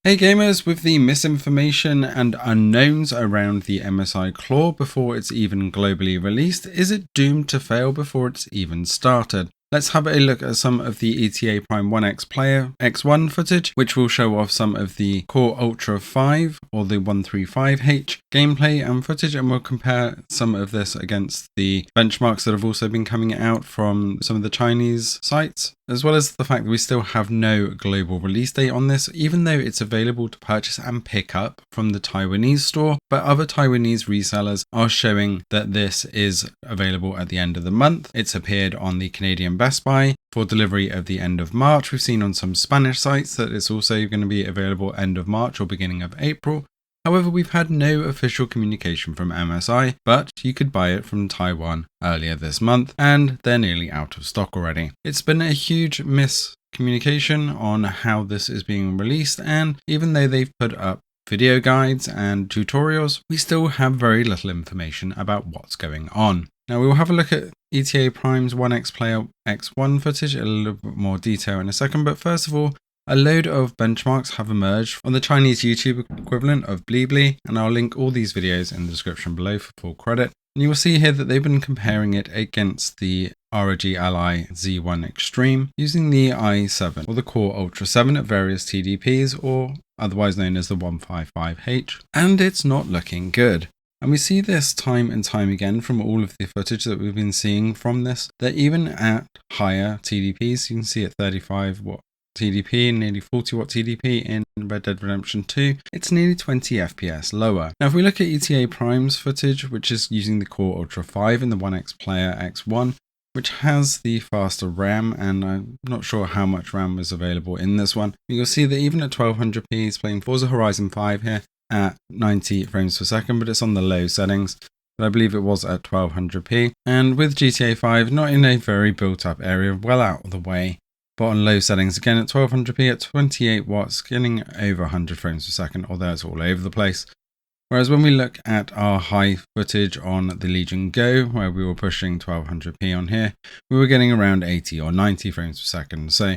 Hey gamers, with the misinformation and unknowns around the MSI CLAW before it's even globally released, is it doomed to fail before it's even started? Let's have a look at some of the ETA Prime OneXPlayer X1 footage, which will show off some of the Core Ultra 5 or the 135H gameplay and footage, and we'll compare some of this against the benchmarks that have also been coming out from some of the Chinese sites, as well as the fact that we still have no global release date on this, even though it's available to purchase and pick up from the Taiwanese store. But other Taiwanese resellers are showing that this is available at the end of the month. It's appeared on the Canadian Best Buy for delivery of the end of March. We've seen on some Spanish sites that it's also going to be available end of March or beginning of April. However, we've had no official communication from MSI, but you could buy it from Taiwan earlier this month, and they're nearly out of stock already. It's been a huge miscommunication on how this is being released, and even though they've put up video guides and tutorials, we still have very little information about what's going on. Now, we will have a look at ETA Prime's OneXPlayer X1 footage in a little bit more detail in a second, but first of all, a load of benchmarks have emerged on the Chinese YouTube equivalent of Blibli, and I'll link all these videos in the description below for full credit. And you will see here that they've been comparing it against the ROG Ally Z1 Extreme using the i7 or the Core Ultra 7 at various TDPs, or otherwise known as the 155H, and it's not looking good. And we see this time and time again from all of the footage that we've been seeing from this, that even at higher TDPs, you can see at 35 watt TDP and nearly 40 watt TDP in Red Dead Redemption 2, it's nearly 20 FPS lower. Now if we look at ETA Prime's footage, which is using the Core Ultra 5 and the OneXPlayer X1, which has the faster RAM, and I'm not sure how much RAM is available in this one, you'll see that even at 1200p, it's playing Forza Horizon 5 here at 90 frames per second, but it's on the low settings. But I believe it was at 1200p, and with GTA 5 not in a very built up area, well out of the way, but on low settings again at 1200p at 28 watts, getting over 100 frames per second, although it's all over the place. Whereas when we look at our high footage on the Legion Go, where we were pushing 1200p on here, we were getting around 80 or 90 frames per second. So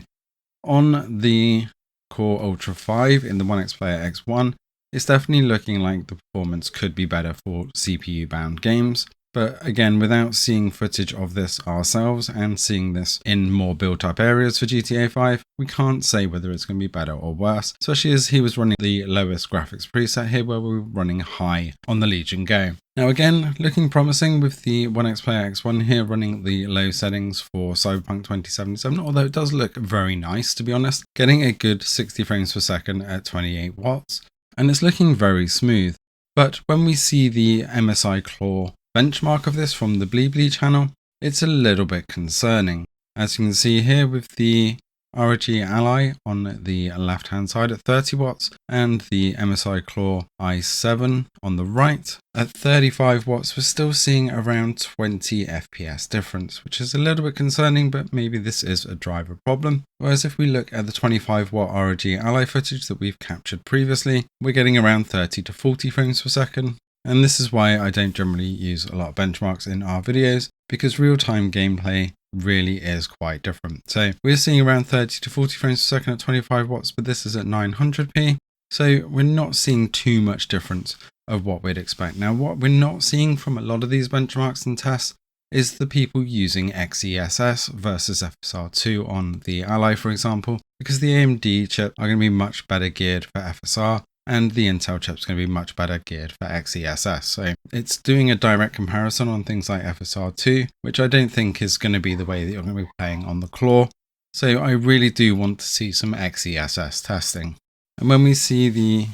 on the Core Ultra 5 in the OneXPlayer X1, it's definitely looking like the performance could be better for CPU bound games. But again, without seeing footage of this ourselves and seeing this in more built up areas for GTA 5, we can't say whether it's going to be better or worse, especially as he was running the lowest graphics preset here, where we were running high on the Legion Go. Now again, looking promising with the OneXPlayer X1 here running the low settings for Cyberpunk 2077, although it does look very nice, to be honest, getting a good 60 frames per second at 28 watts, and it's looking very smooth. But when we see the MSI CLAW benchmark of this from the Blibli channel, it's a little bit concerning. As you can see here with the ROG Ally on the left hand side at 30 watts and the MSI CLAW i7 on the right at 35 watts, we're still seeing around 20 FPS difference, which is a little bit concerning, but maybe this is a driver problem. Whereas if we look at the 25 watt ROG Ally footage that we've captured previously, we're getting around 30 to 40 frames per second. And this is why I don't generally use a lot of benchmarks in our videos, because real-time gameplay really is quite different. So we're seeing around 30 to 40 frames per second at 25 watts, but this is at 900p. So we're not seeing too much difference of what we'd expect. Now, what we're not seeing from a lot of these benchmarks and tests is the people using XeSS versus FSR2 on the Ally, for example, because the AMD chips are going to be much better geared for FSR, and the Intel chip's going to be much better geared for XeSS. So it's doing a direct comparison on things like FSR2, which I don't think is going to be the way that you're going to be playing on the CLAW. So I really do want to see some XeSS testing. And when we see the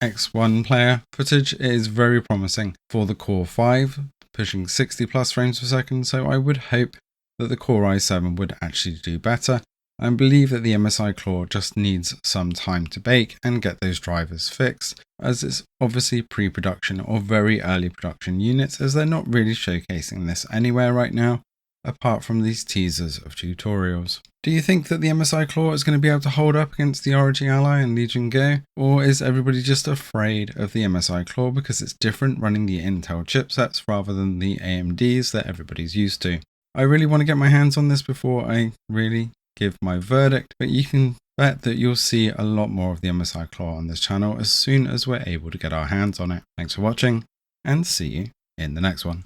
X1 player footage, it is very promising for the Core 5, pushing 60 plus frames per second. So I would hope that the Core i7 would actually do better. I believe that the MSI CLAW just needs some time to bake and get those drivers fixed, as it's obviously pre-production or very early production units, as they're not really showcasing this anywhere right now, apart from these teasers of tutorials. Do you think that the MSI CLAW is going to be able to hold up against the ROG Ally and Legion Go, or is everybody just afraid of the MSI CLAW because it's different running the Intel chipsets rather than the AMDs that everybody's used to? I really want to get my hands on this before I really give my verdict, but you can bet that you'll see a lot more of the MSI CLAW on this channel as soon as we're able to get our hands on it. Thanks for watching, and see you in the next one.